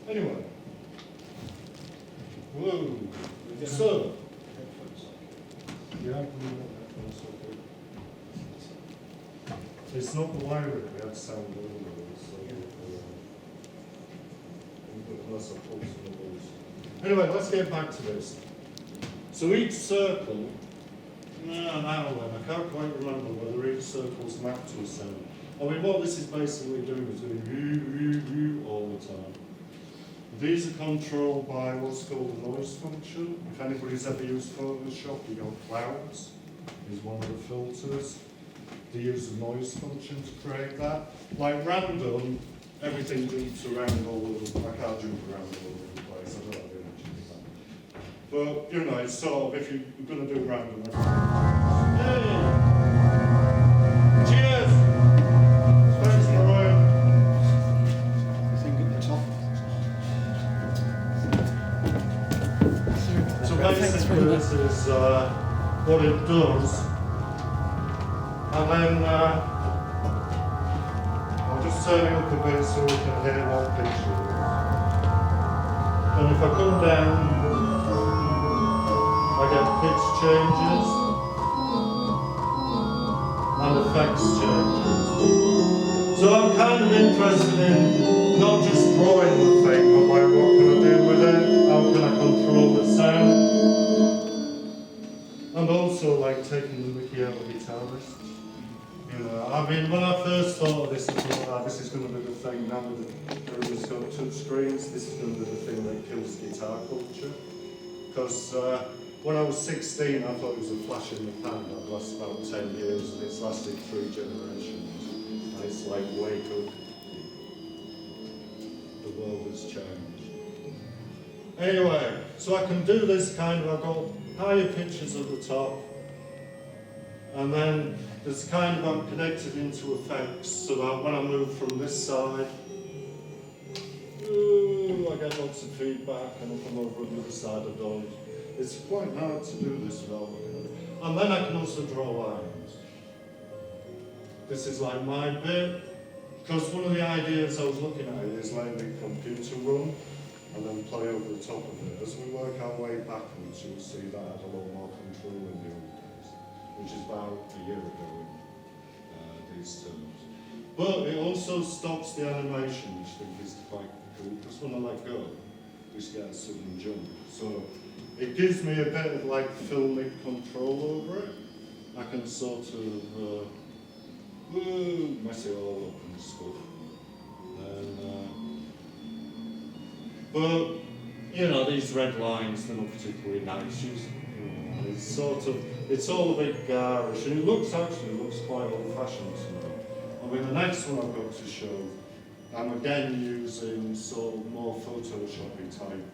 Anyway. Whoa. So. Yeah, I believe that so good. It's not the wiring, we had sound earlier, so unless I pull some of those. Anyway, let's get back to this. So each circle, I can't quite remember whether each circle's mapped to a sound. I mean, what this is basically doing is doing all the time. These are controlled by what's called a noise function. If anybody's ever used Photoshop, you got clouds is one of the filters. They use the noise function to create that. Like random, everything jumps around all over. I can't jump around all over the place. I don't have the energy for that. But you know, it's sort of if you're going to do random. Hey! Cheers! Thanks, Mariah. I think at the top. So basically, this is what it does. And then I'll just turn it up a bit so we can hear what pitch it is. And if I come down, I get pitch changes and effects changes. So I'm kind of interested in not just drawing the thing, but like what can I do with it? How can I control the sound? And also like taking the mickey out of guitarists. You know, I mean, when I first thought of this, I thought, this is going to be the thing now that everybody's got touch screens, this is going to be the thing that kills guitar culture. Because when I was 16, I thought it was a flash in the pan that lasted about 10 years, and it's lasted 3 generations. And it's like, wake up, the world has changed. Anyway, so I can do this kind of, I've got higher pitches at the top, and then there's kind of, I'm connected into effects, so that when I move from this side, I get lots of feedback, and if I'm over on the other side, I don't. It's quite hard to do this without looking at it. And then I can also draw lines. This is like my bit, because one of the ideas I was looking at is letting the computer run, and then play over the top of it. As we work our way backwards, you'll see that I had a lot more control in the old days, which is about a year ago in these terms. But it also stops the animation, which I think is quite cool, because when I let go, you just get a sudden jump. So it gives me a bit of like filmic control over it. I can sort of mess it all up and stuff. But, you know, these red lines, they're not particularly nice. It's sort of, it's all a bit garish, and it looks quite old-fashioned to me. I mean, the next one I've got to show, I'm again using sort of more Photoshop-y type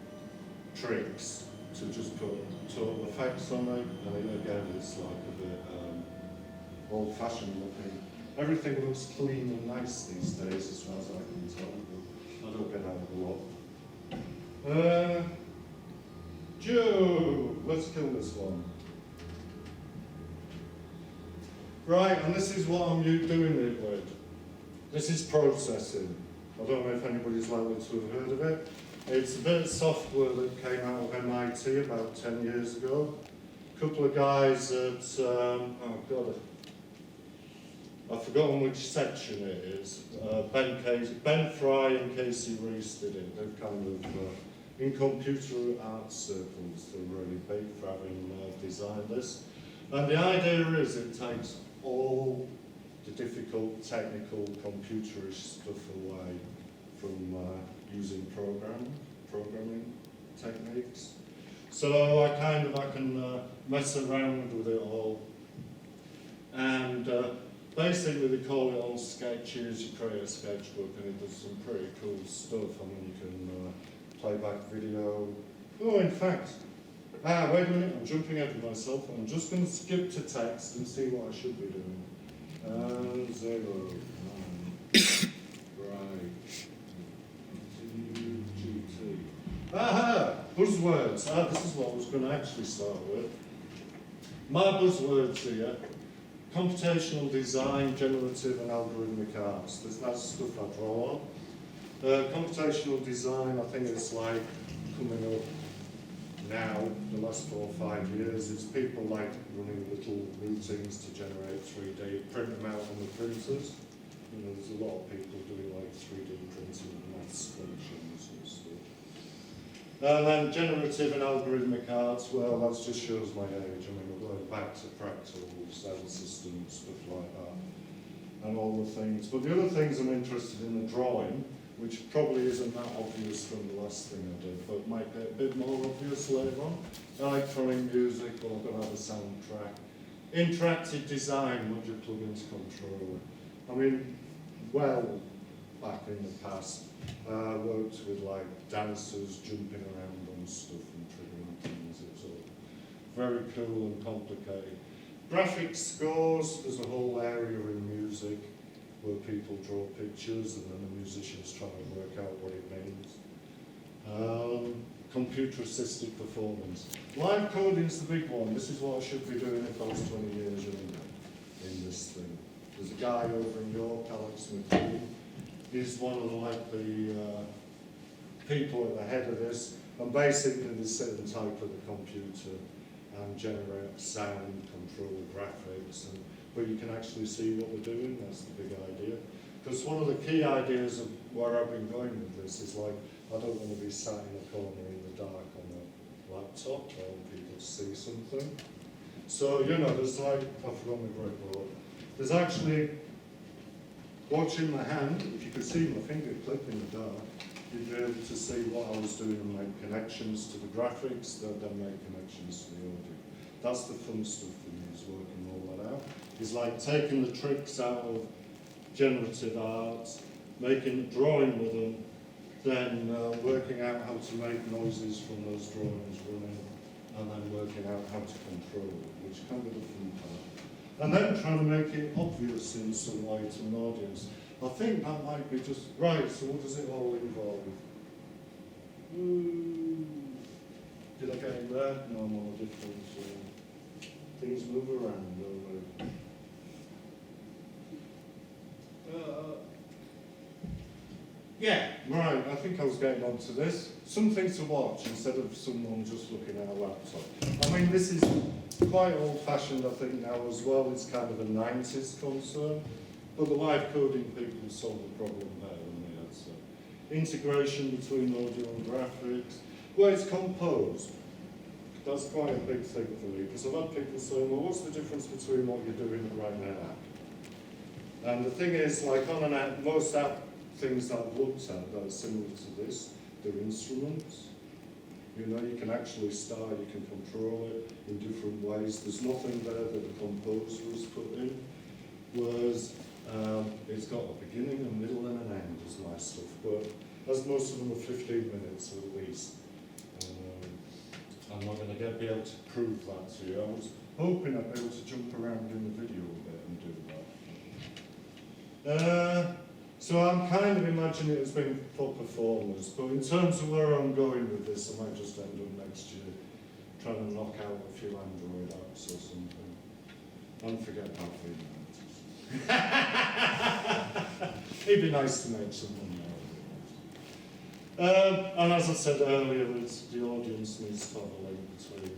tricks to just put total effects on it, and again, it's like a bit old-fashioned looking. Everything looks clean and nice these days, as far as I can tell, but I don't get out of a lot. Joe, let's kill this one. Right, and this is what I'm doing it with. This is processing. I don't know if anybody's likely to have heard of it. It's a bit of software that came out of MIT about 10 years ago. A couple of guys at, I've forgotten which section it is. Ben Fry and Casey Reese did it. They've kind of, in computer arts circles, they're really big for having designed this. And the idea is it takes all the difficult technical computerish stuff away from using programming techniques. So I can mess around with it all. And basically they call it all sketches. You create a sketchbook and it does some pretty cool stuff. I mean, you can playback video. Oh, in fact, wait a minute, I'm jumping ahead of myself. I'm just going to skip to text and see what I should be doing. 0, 9, right. GT. Aha! Buzzwords. This is what I was going to actually start with. My buzzwords here: computational design, generative and algorithmic arts. That's stuff I draw on. Computational design, I think it's like coming up now, the last 4 or 5 years. It's people like running little routines to generate 3D, print them out on the printers. You know, there's a lot of people doing like 3D printing and maths functions and stuff. And then generative and algorithmic arts, well, that just shows my age. I mean, we're going back to fractals, cell systems, stuff like that, and all the things. But the other things I'm interested in are drawing, which probably isn't that obvious from the last thing I did, but might be a bit more obvious later on. Electronic music, well, I've got to have a soundtrack. Interactive design, what do you plug into controller? I mean, well, back in the past, worked with like dancers jumping around on stuff and triggering things. It's all very cool and complicated. Graphic scores, there's a whole area in music where people draw pictures and then the musicians try to work out what it means. Computer-assisted performance. Live coding is the big one. This is what I should be doing if I was 20 years younger in this thing. There's a guy over in York, Alex McLean. He's one of the people at the head of this. And basically they sit and type at the computer and generate sound, control graphics, but you can actually see what they're doing. That's the big idea. Because one of the key ideas of where I've been going with this is like, I don't want to be sat in a corner in the dark on a laptop. I want people to see something. So, you know, there's like, I forgot my great board. There's actually, watching my hand, if you could see my finger clip in the dark, you'd be able to see what I was doing and make connections to the graphics, that then make connections to the audio. That's the fun stuff for me, is working all that out. It's like taking the tricks out of generative arts, drawing with them, then working out how to make noises from those drawings running, and then working out how to control it, which can be the fun part. And then trying to make it obvious in some way to an audience. I think that might be just, right, so what does it all involve? Did I get in there? No, I'm on a different, things move around, don't they? Yeah, right, I think I was getting onto this. Something to watch instead of someone just looking at a laptop. I mean, this is quite old-fashioned, I think, now as well. It's kind of a 90s concern. But the live coding people solve the problem better than me, I'd say. Integration between audio and graphics. Well, it's composed. That's quite a big thing for me, because I've had people saying, well, what's the difference between what you're doing and writing an app? And the thing is, like on an app, most app things that I've looked at that are similar to this, they're instruments. You know, you can actually start, you can control it in different ways. There's nothing there that the composer has put in, whereas it's got a beginning, a middle and an end as my stuff, but as most of them are 15 minutes at least. I'm not going to be able to prove that to you. I was hoping I'd be able to jump around in the video a bit and do that. So I'm kind of imagining it as being for performers, but in terms of where I'm going with this, I might just end up next year trying to knock out a few Android apps or something. And forget about V9. It'd be nice to make some money out of it. And as I said earlier, the audience needs to have a link between.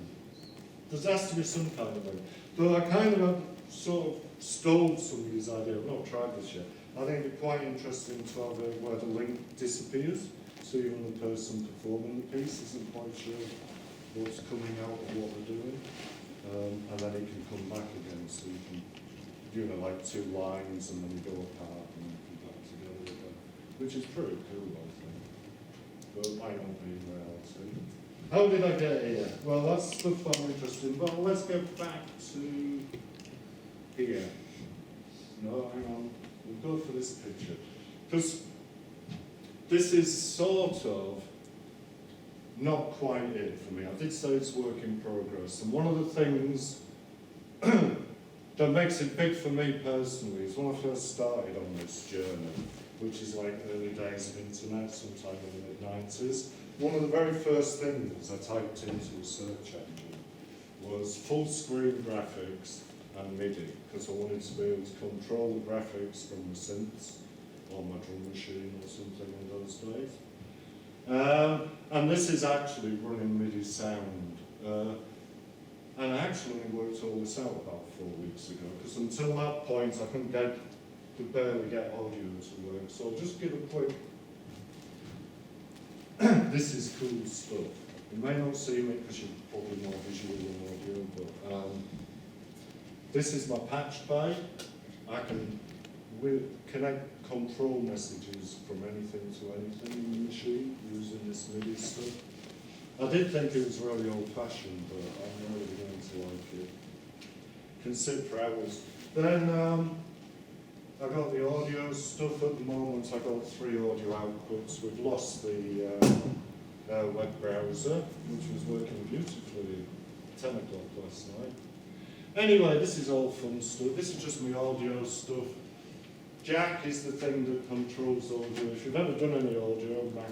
There has to be some kind of link. But I kind of sort of stole somebody's idea. I've not tried this yet. I think it'd be quite interesting to have it where the link disappears, so even the person performing the piece isn't quite sure what's coming out of what they're doing, and then it can come back again, so you can, you know, like 2 lines and then you go apart and then come back together again, which is pretty cool, I think, but it might not be in reality. How did I get here? Well, that's stuff I'm interested in, but let's go back to here. No, hang on. We'll go for this picture, because this is sort of not quite it for me. I did say it's work in progress, and one of the things that makes it big for me personally is when I first started on this journey, which is like early days of internet, sometime in the mid-90s, one of the very first things I typed into a search engine was full screen graphics and MIDI, because I wanted to be able to control the graphics from the synths or my drum machine or something in those days. And this is actually running MIDI sound. And I actually worked all this out about 4 weeks ago, because until that point I couldn't barely get audio to work. So I'll just give a quick, this is cool stuff. You may not see me because you're probably more visual than audio, but this is my patch bay. I can connect control messages from anything to anything in the machine using this MIDI stuff. I did think it was really old-fashioned, but I'm really going to like it. Can sit for hours. Then I got the audio stuff at the moment. I got 3 audio outputs. We've lost the web browser, which was working beautifully at 10 o'clock last night. Anyway, this is all fun stuff. This is just my audio stuff. Jack is the thing that controls audio. If you've ever done any audio, Mac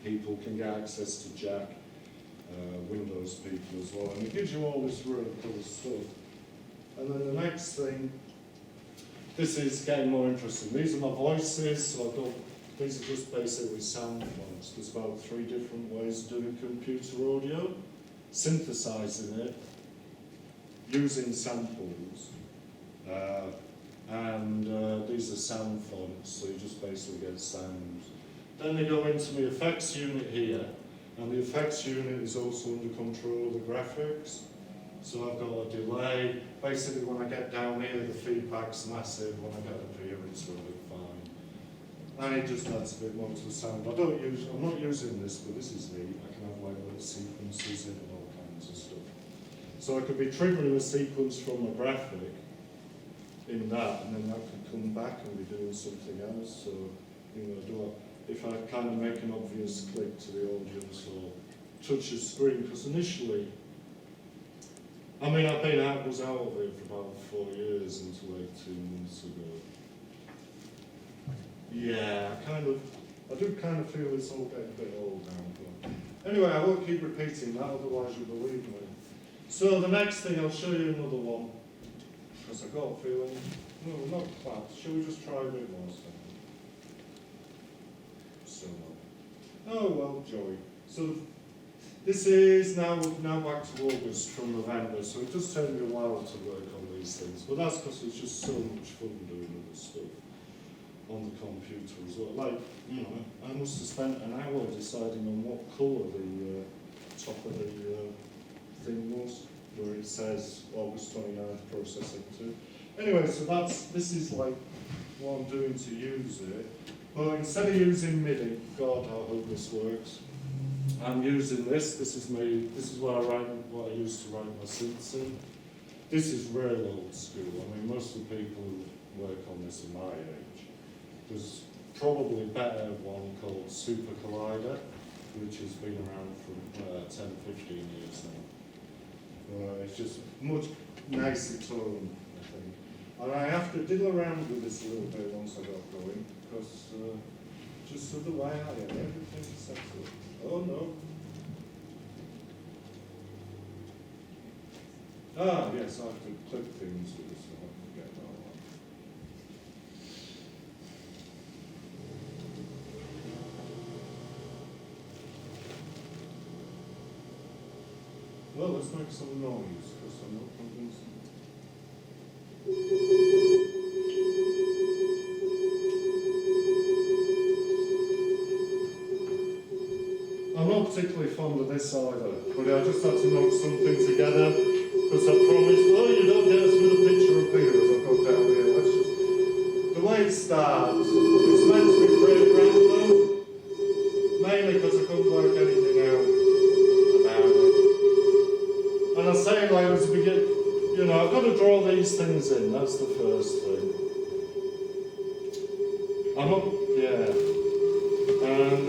people can get access to Jack, Windows people as well, and it gives you all this really cool stuff. And then the next thing, this is getting more interesting. These are my voices, so I've got, these are just basically sound fonts. There's about 3 different ways of doing computer audio, synthesizing it, using samples, and these are sound fonts, so you just basically get sounds. Then they go into the effects unit here, and the effects unit is also under control of the graphics. So I've got a delay. Basically, when I get down here, the feedback's massive. When I get up here, it's really fine. And it just adds a bit more to the sound. I'm not using this, but this is neat. I can have like little sequences in and all kinds of stuff. So I could be triggering a sequence from a graphic in that, and then that could come back and be doing something else. So, you know, if I kind of make an obvious click to the audience or touch a screen, because initially, I mean, I was out of it for about 4 years until 18 months ago. Yeah, I do kind of feel it's all getting a bit old now. But anyway, I won't keep repeating that, otherwise you'll believe me. So the next thing, I'll show you another one, because I've got a feeling, no, not quite. Shall we just try a bit more stuff? So, oh well, joy. So this is now back to August from November, so it does take me a while to work on these things, but that's because it's just so much fun doing other stuff on the computer as well. Like, you know, I must have spent an hour deciding on what colour the top of the thing was, where it says August 29th processing 2. Anyway, so this is like what I'm doing to use it. But instead of using MIDI, God, I hope this works. I'm using this. This is what I use to write my synths in. This is real old school. I mean, most of the people who work on this are my age. There's probably a better one called Super Collider, which has been around for 10, 15 years now. It's just much nicer tone, I think. And I have to diddle around with this a little bit once I got going, because just the way I am, everything's set up. Oh no. Ah, yes, I have to click things with this, so I forget that one. Well, let's make some noise, because I'm not convinced. I'm not particularly fond of this either, but I just had to knock something together, because I promised, oh, you don't get us with a picture of Peter as I go down here. Let's just, the way it starts, it's meant to be pretty random, mainly because I couldn't work anything out about it. And I say like as we get, you know, I've got to draw these things in, that's the first thing. I'm not, yeah. And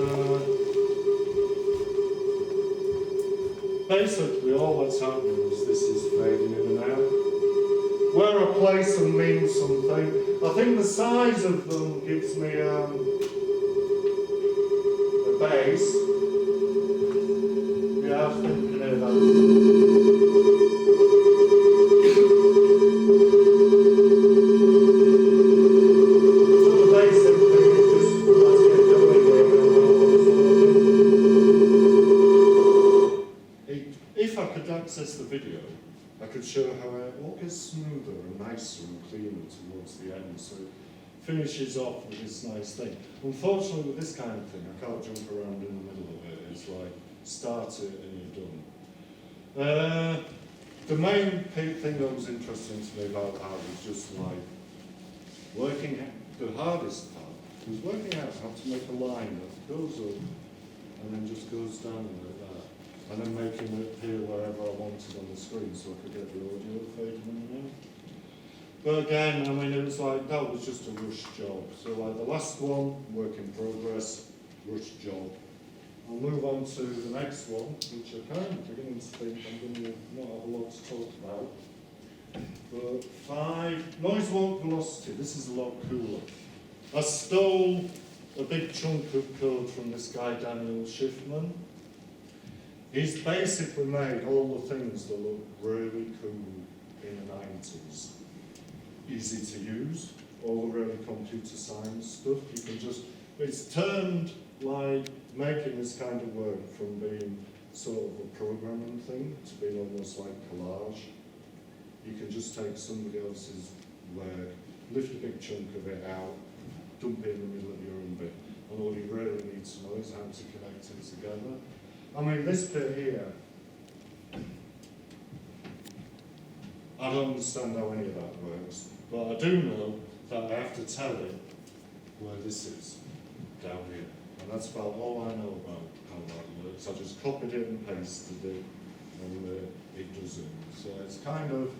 basically all that's happening is this is fading in and out. Where I place them means something. I think the size of them gives me a bass. Yeah, I think you can hear that. So the bass video, I could show how it all gets smoother and nicer and cleaner towards the end. So it finishes off with this nice thing. Unfortunately, with this kind of thing, I can't jump around in the middle of it. It's like, start it and you're done. The main thing that was interesting to me about that was just like working out, the hardest part was working out how to make a line that goes up and then just goes down like that. And then making it appear wherever I wanted on the screen so I could get the audio fading in and out. But again, I mean, it was like, that was just a rush job. So like the last one, work in progress, rush job. I'll move on to the next one, which I'm kind of beginning to think I'm going to not have a lot to talk about. But 5, noise walk velocity. This is a lot cooler. I stole a big chunk of code from this guy, Daniel Schiffman. He's basically made all the things that look really cool in the 90s. Easy to use, all the really computer science stuff. You can just, it's turned like making this kind of work from being sort of a programming thing to being almost like collage. You can just take somebody else's work, lift a big chunk of it out, dump it in the middle of your own bit, and all you really need to know is how to connect it together. I mean, this bit here, I don't understand how any of that works, but I do know that I have to tell it where this is, down here. And that's about all I know about how that works. I just copied it and pasted it, and it does it. So it's kind of,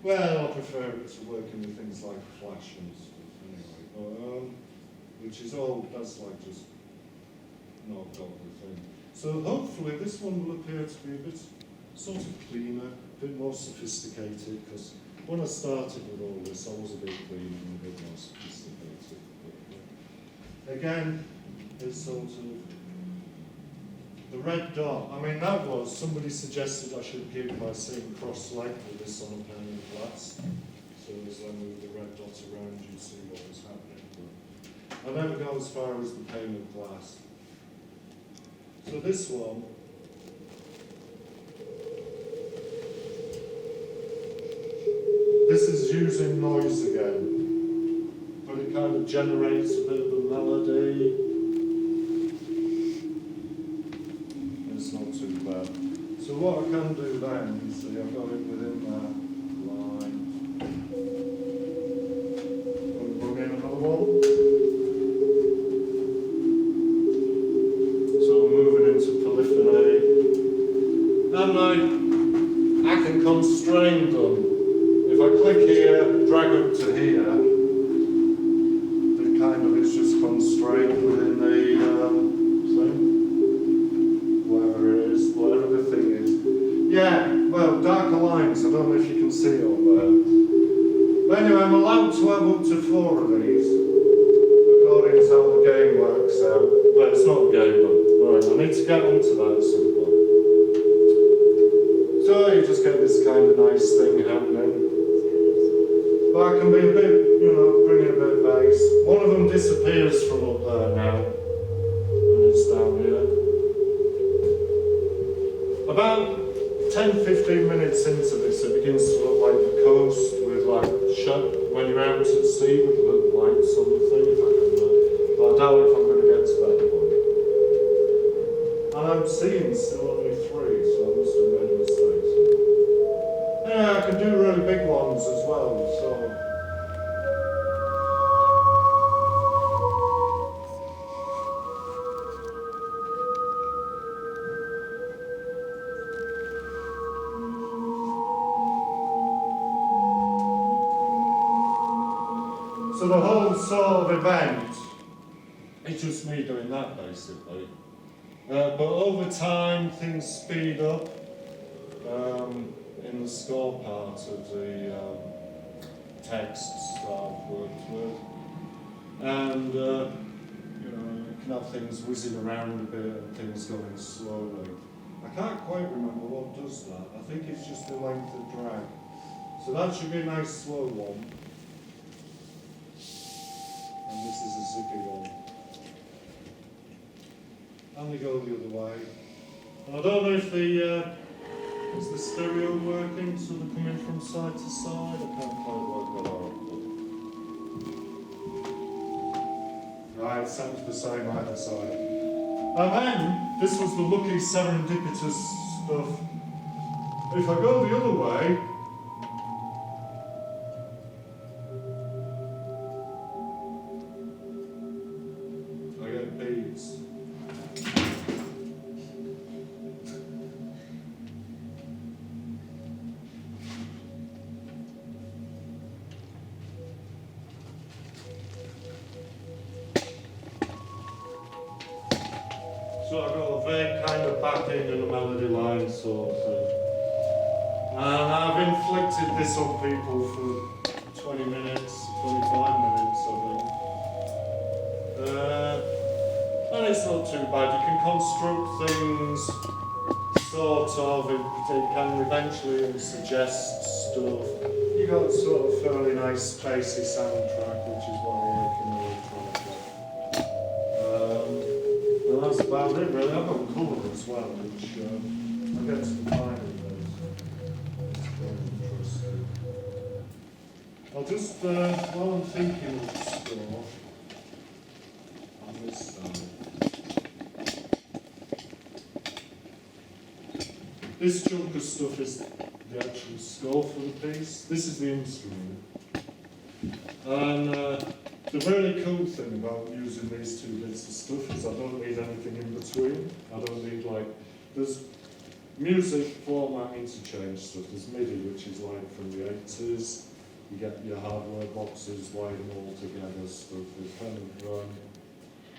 well, I prefer it to working with things like Flash and stuff anyway. But, which is all, that's like just knocked off the thing. So hopefully this one will appear to be a bit sort of cleaner, a bit more sophisticated, because when I started with all this, I was a bit cleaner and a bit more sophisticated. But, again, it's sort of the red dot. I mean, that was, somebody suggested I should give by saying cross-leg with this on a pane of glass. So as I move the red dot around, you see what was happening. But I never go as far as the pane of glass. So this one, this is using noise again, but it kind of generates a bit of a melody. It's not too bad. So what I can do then, you see, I've got it within that line. I'll bring in another one. And I can constrain them. If I click here, drag up to here, it kind of is just constrained within the thing. Whatever it is, whatever the thing is. Yeah, well, darker lines, I don't know if you can see it on there. But anyway, I'm allowed to have up to 4 of these, according to how the game works out. Well, it's not a game, but right, I need to get onto that at some point. So you just get this kind of nice thing happening. But I can be a bit, you know, bring in a bit of bass. One of them disappears from up there now, and it's down here. About 10-15 minutes into this, it begins to look like the coast with like when you're out at sea with little lights on the thing, if I can, but I doubt if I'm going to get to that point. And I'm seeing still only 3, so I must have made a mistake. Yeah, I can do really big ones as well, so. So the whole sort of event, it's just me doing that basically. But over time, things speed up in the score part of the texts that I've worked with. And, you know, you can have things whizzing around a bit and things going slowly. I can't quite remember what does that. I think it's just the length of drag. So that should be a nice slow one. And this is a zippy one. And we go the other way. And I don't know if the Is the stereo working so they're coming from side to side? I can't quite work that out. Right, it sounds the same either side. And then, this was the lucky serendipitous stuff. If I go the other way, I get beads. So I've got a vague kind of backing and a melody line sort of thing. And I've inflicted this on people for 20 minutes, 25 minutes, I think. And it's not too bad. You can construct things sort of, it can eventually suggest stuff. You got sort of fairly nice spacey soundtrack, which is what I'm working with. And that's about it really. I've got colour as well, which I get to the final bit. It's very interesting. I'll just, while I'm thinking of stuff, on this side. This chunk of stuff is the actual score for the piece. This is the instrument. And the really cool thing about using these two bits of stuff is I don't need anything in between. I don't need there's music format interchange stuff. There's MIDI, which is like from the 80s. You get your hardware boxes, wire them all together, stuff. It's kind of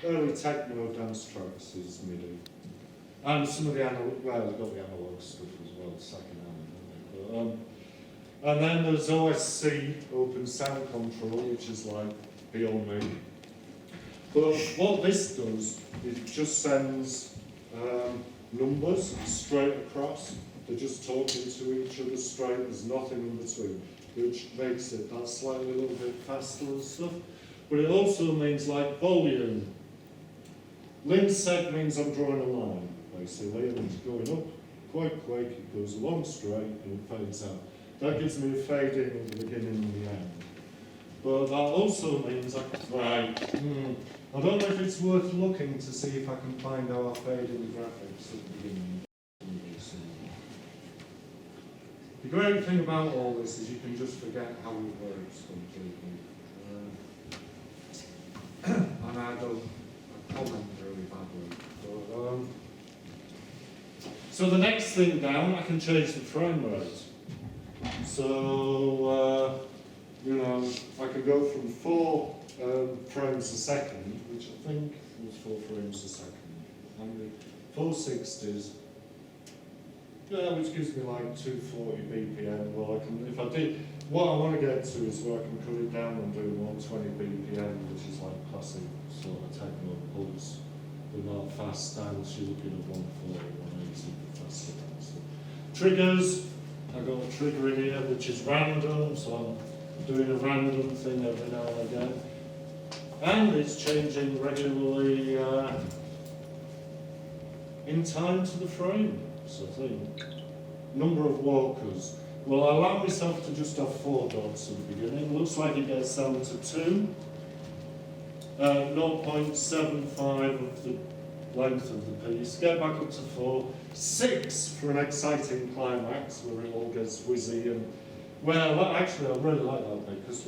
early techno dance tracks is MIDI. And some of the analog, well, they've got the analog stuff as well, second hand, and then there's OSC, Open Sound Control, which is like beyond me. But what this does, it just sends numbers straight across. They're just talking to each other straight, there's nothing in between, which makes it that slightly a little bit faster and stuff. But it also means like volume. Lin seg means I'm drawing a line. Basically, and it's going up quite quick, it goes along straight and it fades out. That gives me a fade in at the beginning and the end. But that also means I don't know if it's worth looking to see if I can find our fade in the graphics at the beginning. The great thing about all this is you can just forget how it works completely. And I comment really badly. But, so the next thing down, I can change the frame rate. So, I can go from 4 frames a second, which I think was 4 frames a second, 460s, yeah, which gives me like 240 BPM. Well, if I did, what I want to get to is where I can cut it down and do 120 BPM, which is like classic sort of techno pulse. But not fast dance, you're looking at 140, 180 faster dance. Triggers, I've got a trigger in here which is random, so I'm doing a random thing every now and again. And it's changing regularly in time to the frame, so I think. Number of walkers. Well, I allow myself to just have 4 dots at the beginning. Looks like it gets down to 2. 0.75 of the length of the piece, get back up to 4, 6 for an exciting climax where it all gets whizzy and, well, actually I really like that bit because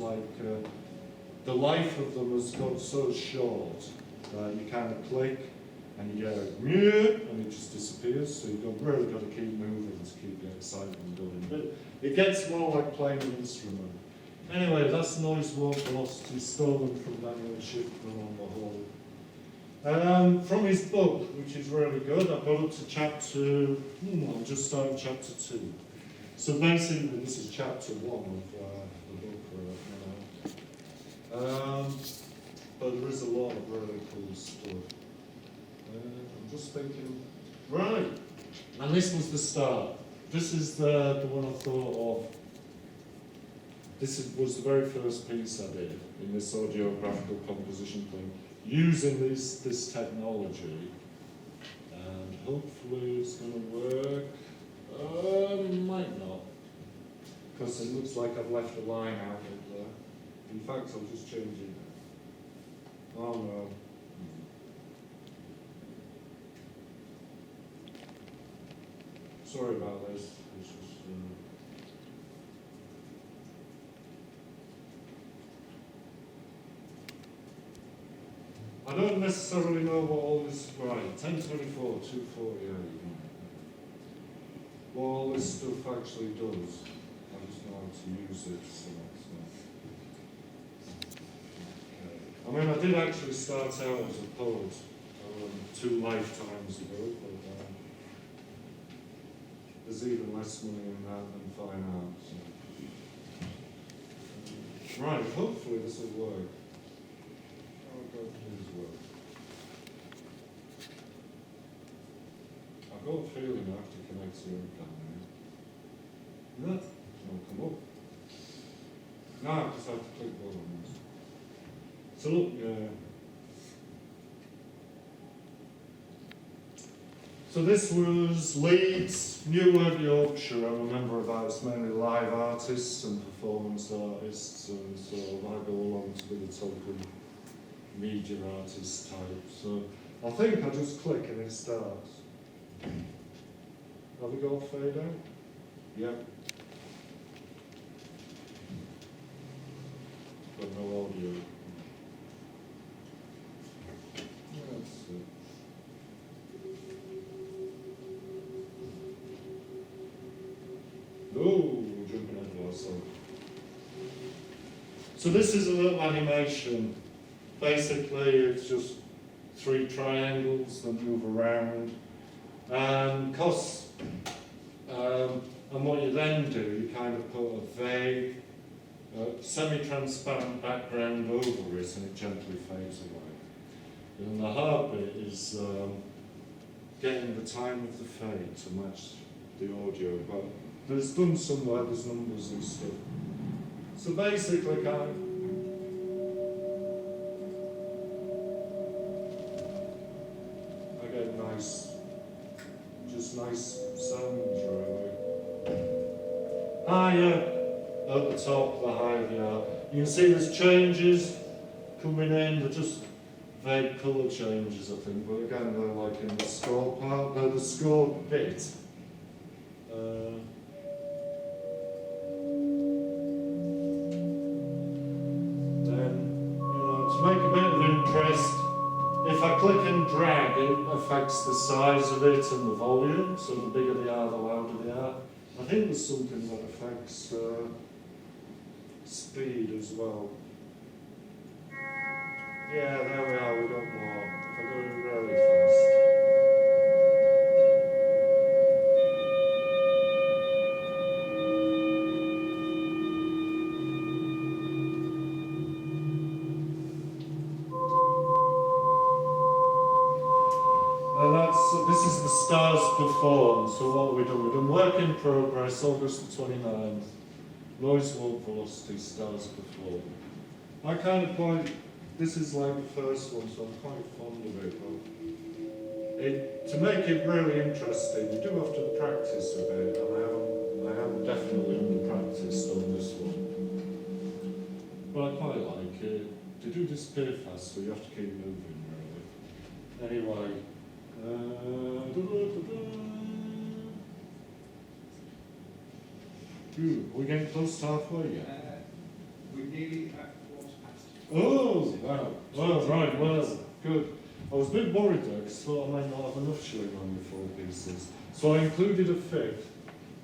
the life of them has got so short that you kind of click and you get a mew and it just disappears, so you've really got to keep moving to keep the excitement going. But it gets more like playing an instrument. Anyway, that's noise wall velocity stolen from Daniel Schiffman on the whole. From his book, which is really good, I've got up to chapter, I'm just starting chapter 2. So basically, this is chapter 1 of the book, but there is a lot of really cool stuff. I'm just thinking, right, and this was the start. This is the one I thought of. This was the very first piece I did in this audiographical composition thing, using this technology, and hopefully it's going to work. because it looks like I've left a line out of there. In fact, I'll just change it. Oh no. Sorry about this. It's just, I don't necessarily know what all this, right, 1024, 248. What all this stuff actually does. I just know how to use it, so that's okay. I mean, I did actually start out as a poet 2 lifetimes ago, but there's even less money in that than fine art. So. Right, hopefully this will work. Oh God, please work. I've got a feeling I have to connect to your camera. No, it'll come up. No, I just have to click buttons. So look, so this was Leeds, Newark, Yorkshire. I'm a member of that. It's mainly live artists and performance artists, and so I go along to be the token media artist type. So I think I just click and it starts. Have we got fade out? Yep. Got no audio. Let's see. Oh, we're jumping ahead of ourselves. So this is a little animation. Basically, it's just 3 triangles that move around. And what you then do, you kind of put a vague, semi-transparent background over it, and it gently fades away. And the hard bit is getting the time of the fade to match the audio. But there's done somewhere, there's numbers and stuff. So basically, I get nice sounds, really. Higher at the top, the higher they are. You can see there's changes coming in, they're just vague colour changes, I think, but again, they're like in the score part, the score bit. Then, to make a bit of interest, if I click and drag, it affects the size of it and the volume, so the bigger they are, the louder they are. I think there's something that affects speed as well. Yeah, there we are, we got more. If I go really fast. And this is the Stars Perform. So what have we done? We've done Work in Progress, August the 29th. Noise, Warp, Velocity, Stars Perform. I kind of quite, this is like the first one, so I'm quite fond of it. But to make it really interesting, you do have to practice a bit, and I am definitely under-practiced on this one. But I quite like it. They do disappear fast, so you have to keep moving, really. Anyway. We're getting close to halfway yet. We're nearly at quarter past. Oh, wow. Well, right, well, good. I was a bit worried there, because I thought I might not have enough showing on your 4 pieces. So I included a 5th.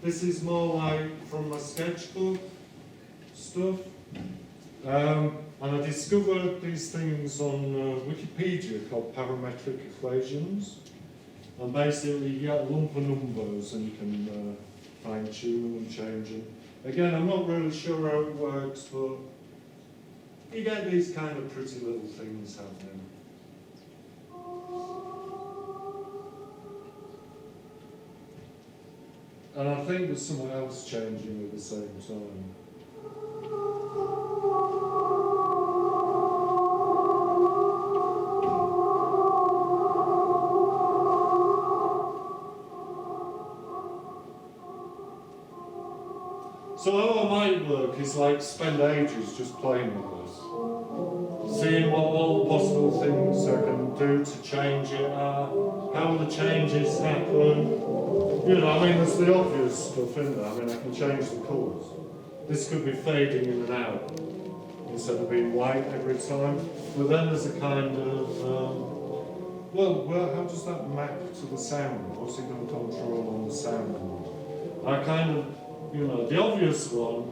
This is more like from my sketchbook stuff. And I discovered these things on Wikipedia called parametric equations. And basically you get a lump of numbers and you can fine tune them and change them. Again, I'm not really sure how it works, but you get these kind of pretty little things happening. And I think there's something else changing at the same time. So how I might work is like spend ages just playing with this, seeing what all the possible things I can do to change it are, how the changes happen. You know, I mean, there's the obvious stuff in there. I mean, I can change the colours. This could be fading in and out instead of being white every time. But then there's a kind of well, how does that map to the sound? What's it going to control on the sound? I kind of, you know, the obvious one,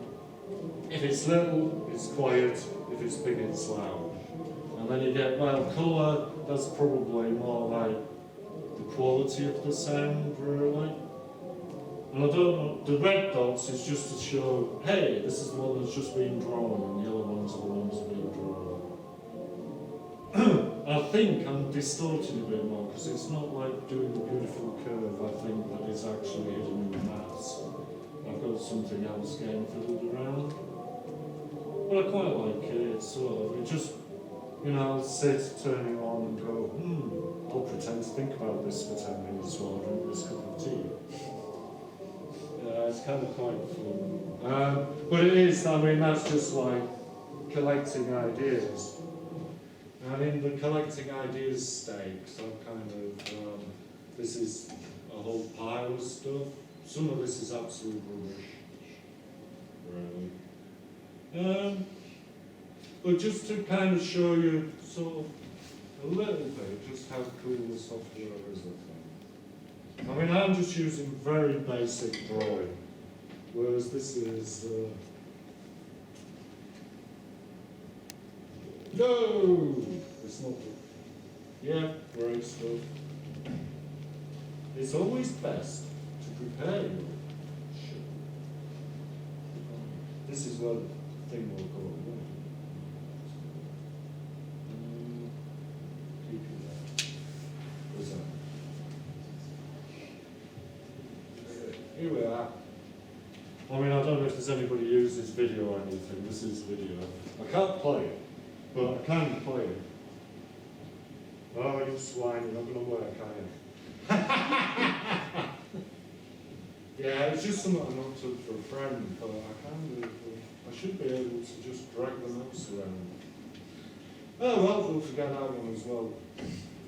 if it's little, it's quiet, if it's big, it's loud. And then you get, well, colour, that's probably more like the quality of the sound, really. And I don't know, the red dots is just to show, hey, this is the one that's just been drawn, and the yellow ones are the ones being drawn. I think I'm distorting a bit more because it's not like doing a beautiful curve. I think that is actually hidden in the maths. I've got something else getting fiddled around. But I quite like it, sort of. It just, you know, I'll sit turning on and go, I'll pretend to think about this for 10 minutes while I drink this cup of tea. Yeah, it's kind of quite fun. But it is, I mean, that's just like collecting ideas. And in the collecting ideas stakes, I've kind of, this is a whole pile of stuff. Some of this is absolute rubbish, really. But just to kind of show you sort of a little bit just how cool the software is, I think. I mean, I'm just using very basic drawing, whereas this is, no! It's not. Yeah, great stuff. It's always best to prepare your shit. This is where the thing will go away. Keep it there. What's that? Here we are. I mean, I don't know if there's anybody who uses video or anything. This is video. I can't play it. But I can play it. Oh, you swine, you're not going to work, are you? Yeah, it's just something I knocked up for a friend, but I should be able to just drag the mouse around. Oh, well, we'll forget that one as well.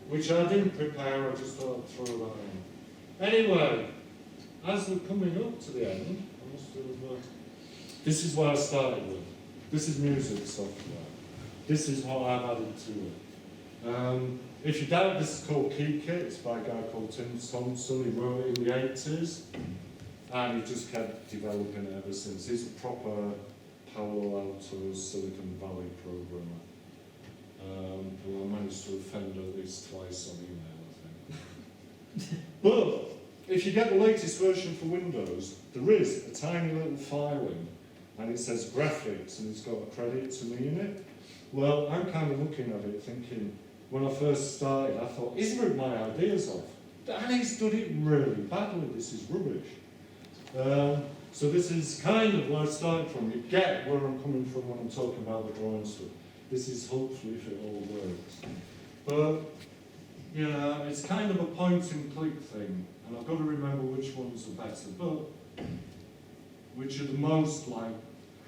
Which I didn't prepare, I just thought I'd throw that in. Anyway, as we're coming up to the end, I must have, this is what I started with. This is music software. This is what I've added to it. If you doubt, this is called KeyKit. It's by a guy called Tim Thompson. He wrote it in the 80s, and he just kept developing it ever since. He's a proper Palo Alto Silicon Valley programmer. Who I managed to offend at least twice on email, I think. But if you get the latest version for Windows, there is a tiny little file in, and it says graphics, and it's got a credit to me in it. Well, I'm kind of looking at it thinking, when I first started, I thought, he's ripped my ideas off. And he's done it really badly, this is rubbish. So this is kind of where I started from. You get where I'm coming from when I'm talking about the drawing stuff. This is hopefully if it all works. But, you know, it's kind of a point and click thing. And I've got to remember which ones are better, but which are the most like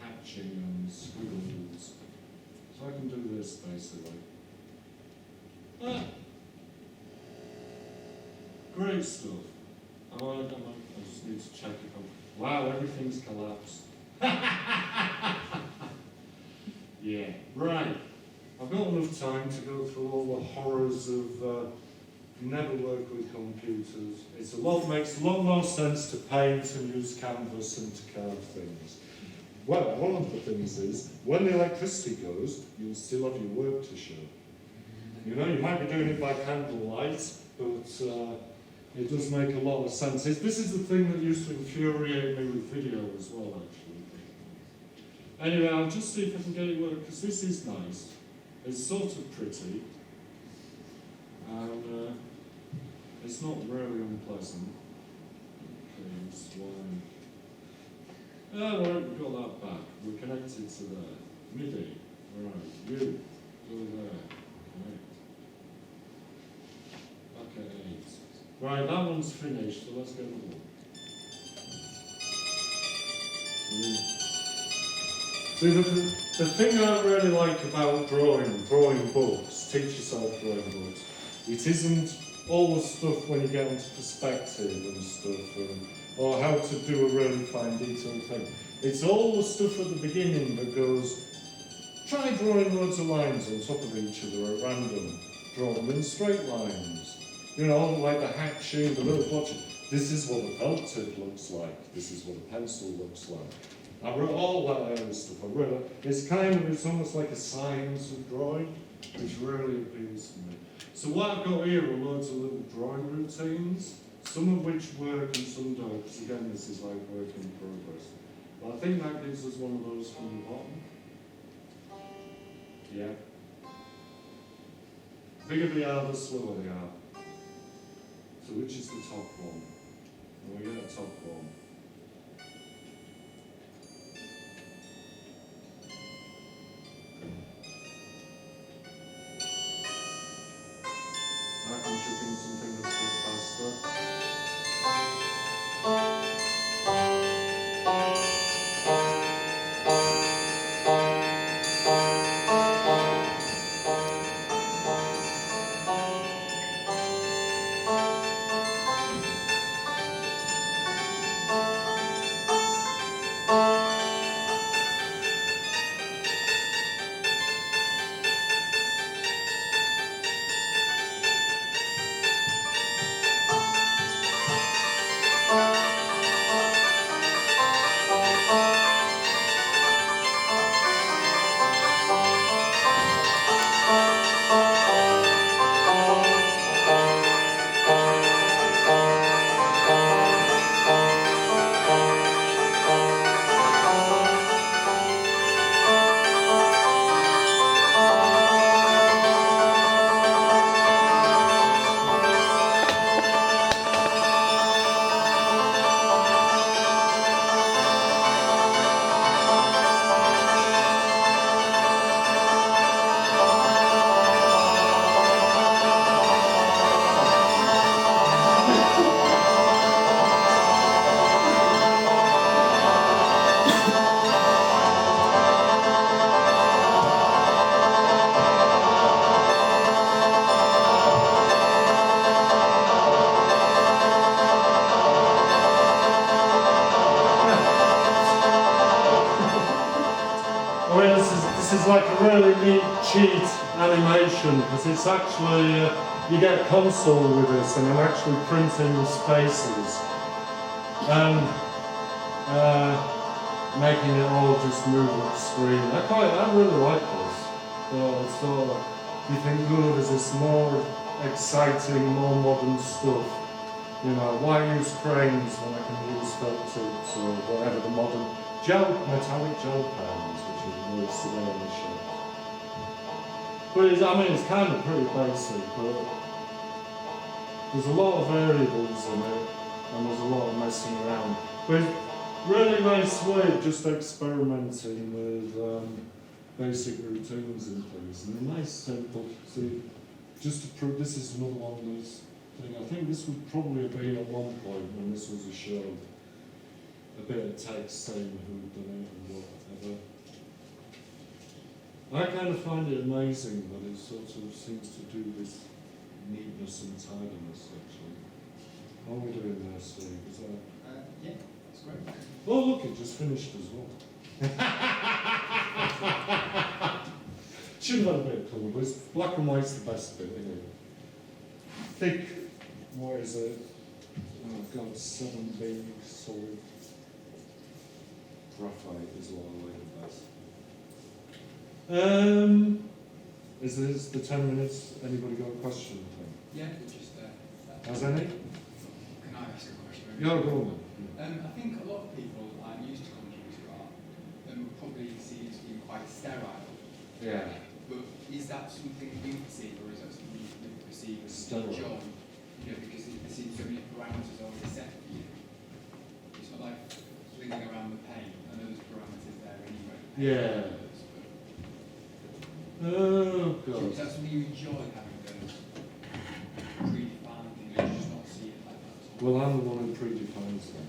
hatching and squiggles. So I can do this basically. Great stuff. I just need to check if I'm. Wow, everything's collapsed. Yeah, right. I've got enough time to go through all the horrors of never work with computers. Makes a lot more sense to paint and use canvas and to carve things. Well, one of the things is, when the electricity goes, you'll still have your work to show. You know, you might be doing it by candlelight, but it does make a lot of sense. This is the thing that used to infuriate me with video as well, actually. Anyway, I'll just see if I can get it work, because this is nice. It's sort of pretty. And it's not really unpleasant. Okay, swine. Oh, right, we've got that back. We're connected to there. MIDI. Right, you. Go there. Right. Okay. Right, that one's finished, so let's go to the one. See, the thing I really like about drawing books, teach yourself drawing books, it isn't all the stuff when you get onto perspective and stuff, or how to do a really fine detailed thing. It's all the stuff at the beginning that goes, try drawing loads of lines on top of each other at random. Draw them in straight lines. You know, like the hatching, the little blotches. This is what a felt tip looks like. This is what a pencil looks like. I wrote all that other stuff. It's almost like a science of drawing, which really appeals to me. So what I've got here are loads of little drawing routines, some of which work and some don't, because again, this is like work in progress. But I think that gives us one of those from the bottom. Yeah. The bigger they are, the slower they are. So which is the top one? And we get a top one. I can chuck in something that's a bit faster. This is like a really neat cheat animation because it's actually, you get console with this and I'm actually printing the spaces and making it all just move up screen. I really like this. So you think, good, is this more exciting, more modern stuff? You know, why use cranes when I can use felt tips or whatever the modern metallic gel pens, which is used today in the shop. But it's kind of pretty basic, but there's a lot of variables in it, and there's a lot of messing around. But it's really nice way of just experimenting with basic routines and things, and a nice simple. See, just to prove this is another one of those. I think this would probably have been at one point when this was a show. A bit of text saying who'd done it and whatever. I kind of find it amazing that it sort of seems to do with neatness and tidiness, actually. How are we doing there, Steve? Is that... Yeah, that's great. Oh, look, it just finished as well. Should have had a bit of colour, but it's black and white's the best bit, isn't it? Thick, what is it? Oh God, 7B solid graphite is what I like the best. Is this the 10 minutes? Anybody got a question? Yeah, just Has any? Can I ask a question? Yeah, go on. I think a lot of people are used to computer art and would probably see it as being quite sterile. Yeah. But is that something you perceive, or is that something you perceive as Sterile. joy? You know, because there seems so many parameters already set for you. It's not like flinging around the paint. I know there's parameters there anyway. Yeah. Oh So God. is that something you enjoy having those predefined things, or do you just not see it like that? Well, I'm the one who predefines them.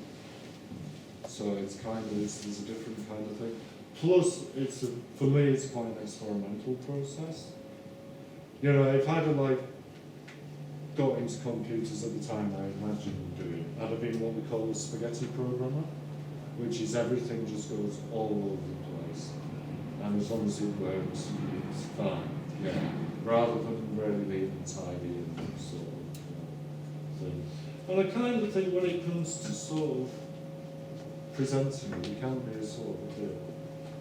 So it's kind of, there's a different kind of thing. plus, for me, it's quite an experimental process. You know, if I'd have like got into computers at the time I imagined doing, I'd have been what we call a spaghetti programmer, which is everything just goes all over the place, and as long as it works, it's fine. Yeah, rather than really being tidy and sort of thing. And I kind of think when it comes to sort of presenting, you can be a sort of a bit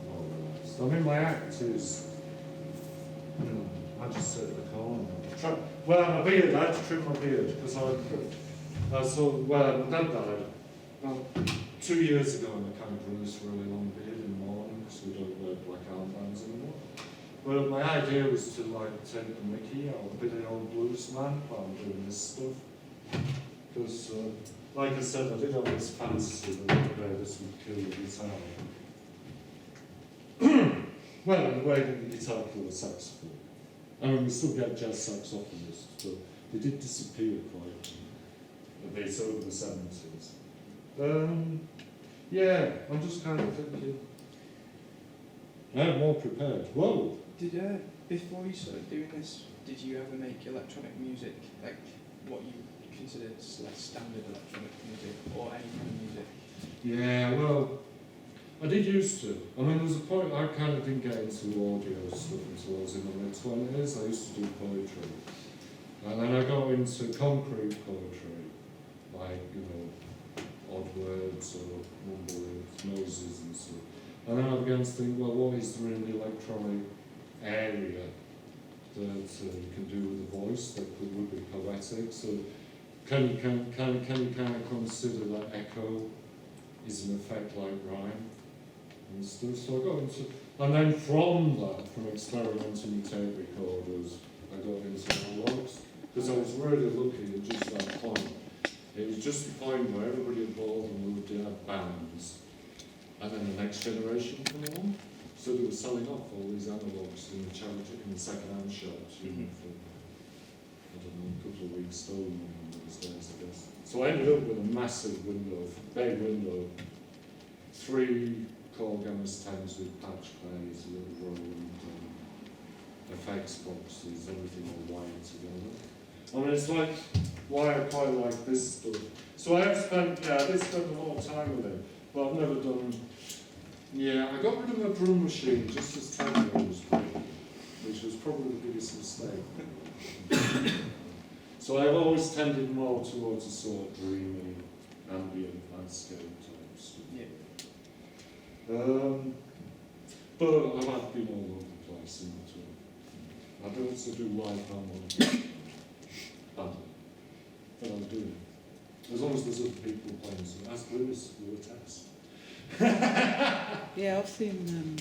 more relaxed. I mean, my act is, you know, I just sit at the corner. Well, my beard, I had to trim my beard because I saw, well, my dad died about 2 years ago, and I kind of grew this really long beard in the morning because we don't wear black armbands anymore. Well, my idea was to like take the mickey out of being an old blues man while I'm doing this stuff. Because, like I said, I did have this fantasy that one day this would kill the guitar. Well, in the way that the guitar killed the saxophone. I mean, we still get jazz saxophonists, but they did disappear quite a bit over the 70s. Yeah, I'm just kind of thinking, I'm more prepared. Whoa! Did before you started doing this, did you ever make electronic music, like what you considered like standard electronic music, or any kind of music? Yeah, well, I did used to. I mean, there was a point I kind of didn't get into audio stuff until I was in my mid-20s. I used to do poetry. And then I got into concrete poetry, like, you know, odd words or mumbling noises and stuff. And then I began to think, well, what is there in the electronic area that you can do with the voice that would be poetic? So can you kind of consider that echo is in effect like rhyme and stuff? So I got into, and then from that, from experimenting with tape recorders, I got into analogs, because I was really lucky at just that point. It was just the point where everybody had bought and moved in had bands, and then the next generation came along. So they were selling off all these analogs in the charity, in the second-hand shops, you know, for, I don't know, a couple of weeks stolen in those days, I guess. So I ended up with a massive window, big window, 3 core Gynis 10s with patch plays, a little Roland, effects boxes, everything all wired together. I mean, it's like why I quite like this stuff. So I did spend a lot of time with it, but I've never done. Yeah, I got rid of my drum machine just as time was breaking, which was probably the biggest mistake. So I've always tended more towards a sort of dreamy, ambient landscape type stuff. Yeah. But I have been all over the place in between. I do also do live harmonic badly, but I'll do it. As long as there's other people playing, so ask Lewis for a test. Yeah, I've seen.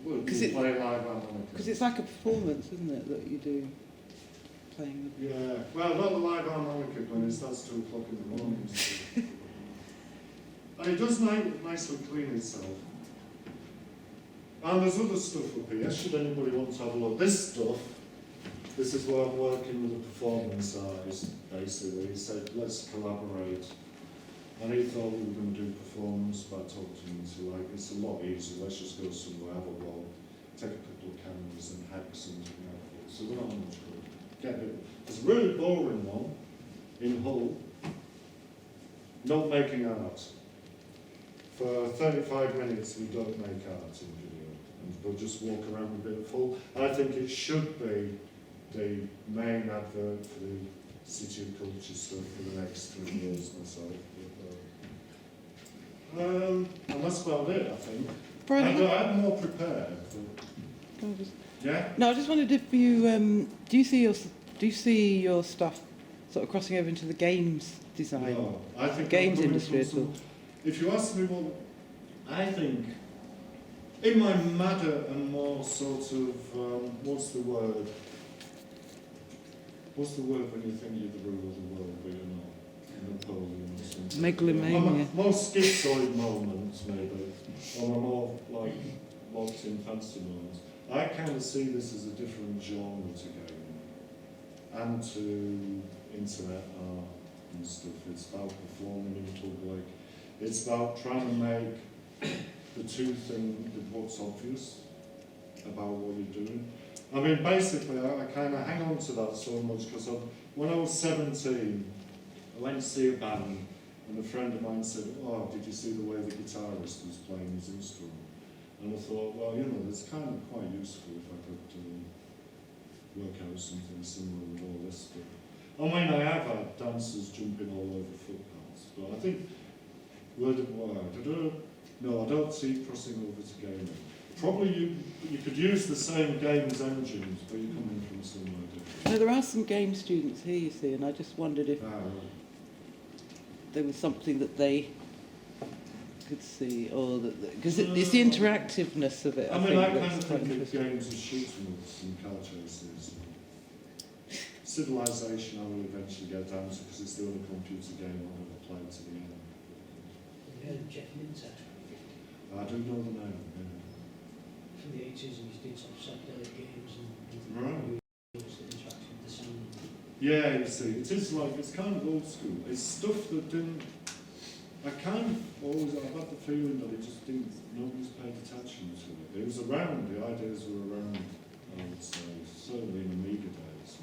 Well, Because you play live harmonica. Because it's like a performance, isn't it, that you do playing the. Yeah, well, not the live harmonica when it starts 2 o'clock in the morning. So. And it does nicely clean itself. And there's other stuff up here, should anybody want to have a look. This stuff, this is where I'm working with a performance artist, basically. He said, let's collaborate. And he thought we were going to do performance, but I talked to him, so like, it's a lot easier, let's just go somewhere, have a walk, take a couple of cameras and hack something out of it. So they're not much good. Get a bit. There's a really boring one in Hull, not making art. For 35 minutes we don't make art in video, and we'll just walk around with a bit of Hull. I think it should be the main advert for the City of Culture stuff for the next 3 years myself. And that's about it, I think. Brian, I'm more prepared. Yeah? No, I just wondered if you do you see your stuff sort of crossing over into the games design? No, I think games I'm coming industry from at all. If you ask me what I think, in my madder and more sort of, what's the word? What's the word when you think you're the ruler of the world, but you're not? Napoleon or something. Megalomania. More schizoid moments, maybe, or more like locked in fantasy moments. I kind of see this as a different genre to gaming and to internet art and stuff. It's about performing in public. It's about trying to make the two thing with what's obvious about what you're doing. I mean, basically, I kind of hang on to that so much because when I was 17, I went to see a band, and a friend of mine said, "Oh, did you see the way the guitarist was playing his instrument?" And I thought, well, you know, it's kind of quite useful if I could work out something similar with all this stuff. I mean, I have had dancers jumping all over footpaths, but I think word of word, no, I don't see crossing over to gaming. Probably you could use the same games engines, but you're coming from somewhere different. No, there are some game students here, you see, and I just wondered if there was something that they could see, or that because it's the interactiveness of it. I mean, I kind that's of quite think of interesting. games as shooting ups and car chases. Civilization I will eventually get down to because it's the only computer game I've ever played to the end. Have you heard of Jeff Minter? I do know the name, yeah. From the 80s, and he did some psychedelic games and Right. interacting with the sound. Yeah, you see, it is like, it's kind of old school. It's stuff that didn't, I kind of always, I've had the feeling that it just didn't, nobody's paid attention to it. It was around, the ideas were around, I would say, certainly in the Amiga days.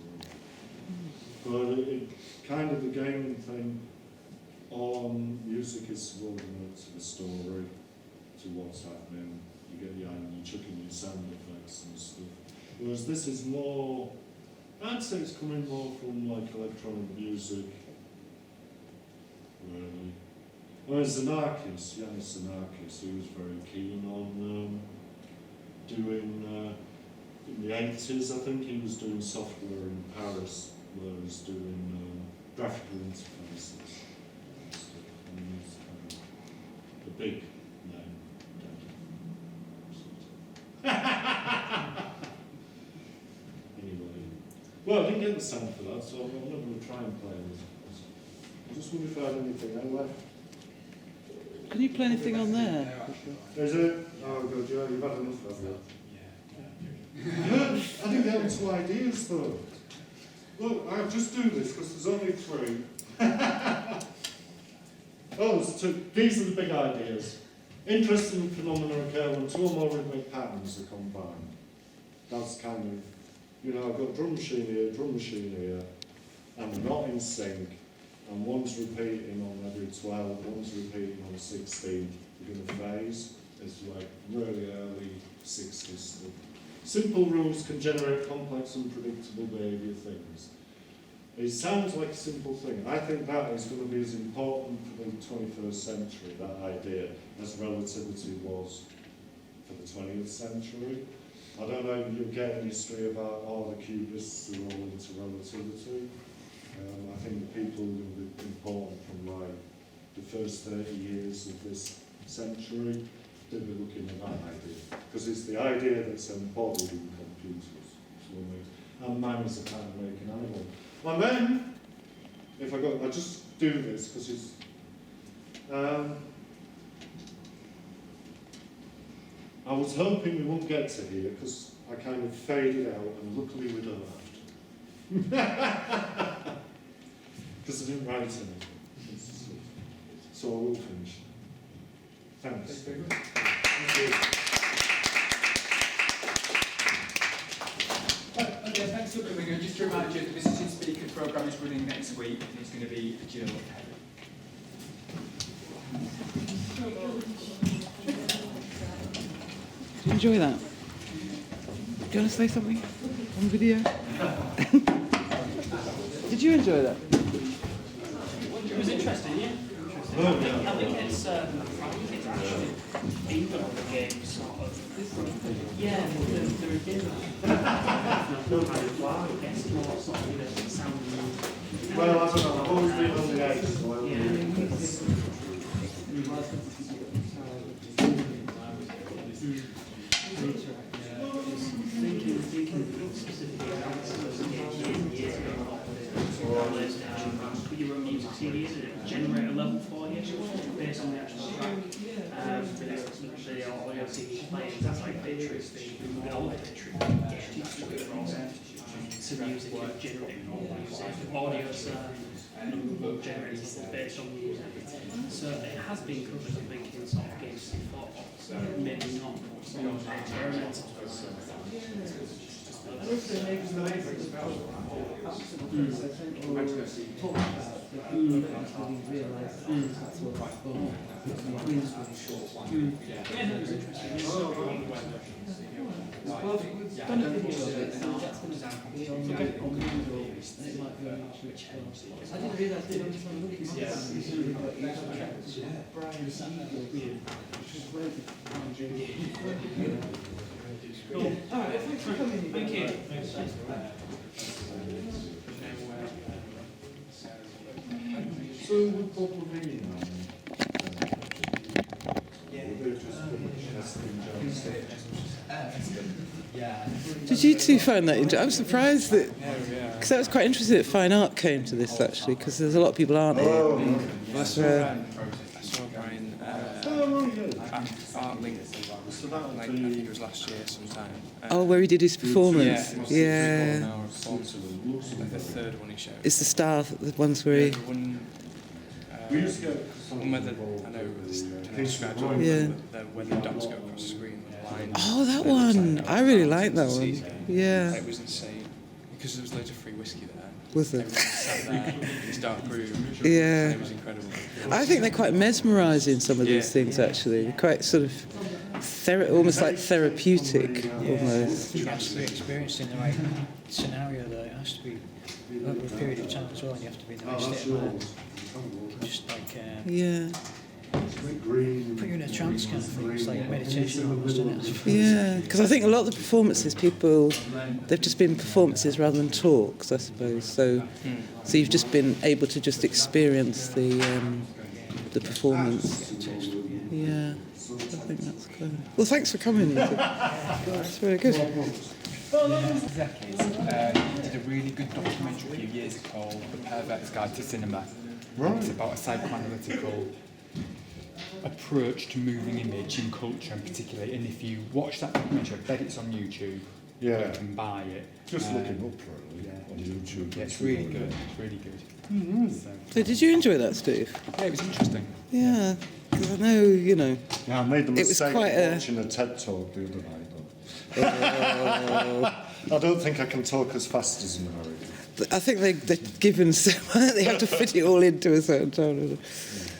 But it kind of, the gaming thing on music is subordinate to the story, to what's happening. You get you're chucking your sound effects and stuff. Whereas this is more, I'd say it's coming more from like electronic music, really. Well, Gynis, he was very keen on doing, in the 80s I think he was doing software in Paris, where he was doing graphical interfaces and stuff. And he's a big name. Anyway, well, I didn't get the sound for that, so I'm not going to try and play it. I just wonder if I had anything I left. Can you play anything on there? Is it? Oh, good, yeah, you've had enough of it. I didn't get into ideas though. Look, I'll just do this because there's only 3. Oh, there's 2. These are the big ideas. Interesting phenomena occur when 2 or more rhythmic patterns are combined. That's kind of, you know, I've got drum machine here, and they're not in sync, and one's repeating on every 12, one's repeating on 16. You're going to phase. It's like really early 60s stuff. Simple rules can generate complex, unpredictable behaviour things. It sounds like a simple thing. I think that is going to be as important for the 21st century, that idea, as relativity was for the 20th century. I don't know if you'll get any history about all the cubists who are all into relativity. I think the people who will be important from like the first 30 years of this century, they'll be looking at that idea. Because it's the idea that's embodied in computers. And man is a pattern-making animal. And then, if I just do this because it's, I was hoping we wouldn't get to here because I kind of faded out, and luckily we don't have to. Because I didn't write anything. So I will finish. Thanks. Thank you. Okay, thanks for coming. And just to remind you, the visiting speaker programme is running next week, and it's going to be Jill. Did you enjoy that? Do you want to say something on video? Did you enjoy that? It was interesting, yeah. Oh, yeah. I think it's actually even on the game sort of. Yeah, they're a bit no matter why, I guess more sort of, you know, sound. Well, I don't know, I've always been on the edge, so I Thinking specifically about years ago, you wrote music CDs and generate a level for you based on the actual track. The audio CD playing, that's like bit tricky. And all the bit tricky games to music, generating all music, audio more generally based on music. So it has been covered, I think, in sort of games before, maybe not experimental. And also maybe the way for the talk about the really realise that's what it's for. Yeah, no, it was interesting. Well, we've done a video of it, so that's going to be on Google, and it might be on YouTube as well. I didn't realise they were from looking at it, but you contacted Brian Siegel, which is where the Cool. All right, thanks for coming. Thank you. So with Bob Levine, Did you two find that interesting? I'm surprised that, because I was quite interested that Fine Art came to this actually, because there's a lot of people aren't here. Well, I saw Brian at Art Link, like, I think it was last year sometime. Oh, where he did his performance. Yeah. Yeah. Like the third one he showed. It's the star, the ones where Yeah, he. the one, we used to get one where the, I know this kind of described it, Yeah. where the dots go across the screen with the lines. Oh, that one. I really like that one. Yeah. It was insane. Because there was loads of free whiskey there. Was there? Everyone sat there in this dark room. Yeah. It was incredible. I think they're quite mesmerising, some of these Yeah. things actually. They're quite sort of almost like therapeutic almost. You have to be experienced in the right scenario though. It has to be over a period of time as well, and you have to be in the right state of mind. Just like Yeah. put you in a trance kind of thing. It's like meditation almost, isn't it? Yeah, because I think a lot of the performances, they've just been performances rather than talks, I suppose. So you've just been able to just experience the performance. Yeah, I think that's good. Well, thanks for coming. It's really good. He did a really good documentary a few years ago called The Pervert's Guide to Cinema. Right. It's about a psychoanalytical approach to moving image in culture in particular. And if you watch that documentary, I bet it's on YouTube. Yeah. You can buy it. Just Um, looking up really on YouTube. Yeah, it's really good. It's really good. So did you enjoy that, Steve? Yeah, it was interesting. Yeah, because I know, you know. Yeah, I made the It was mistake quite of a- watching a TED talk the other night. I don't think I can talk as fast as an American. I think they're given so they have to fit it all into a certain time.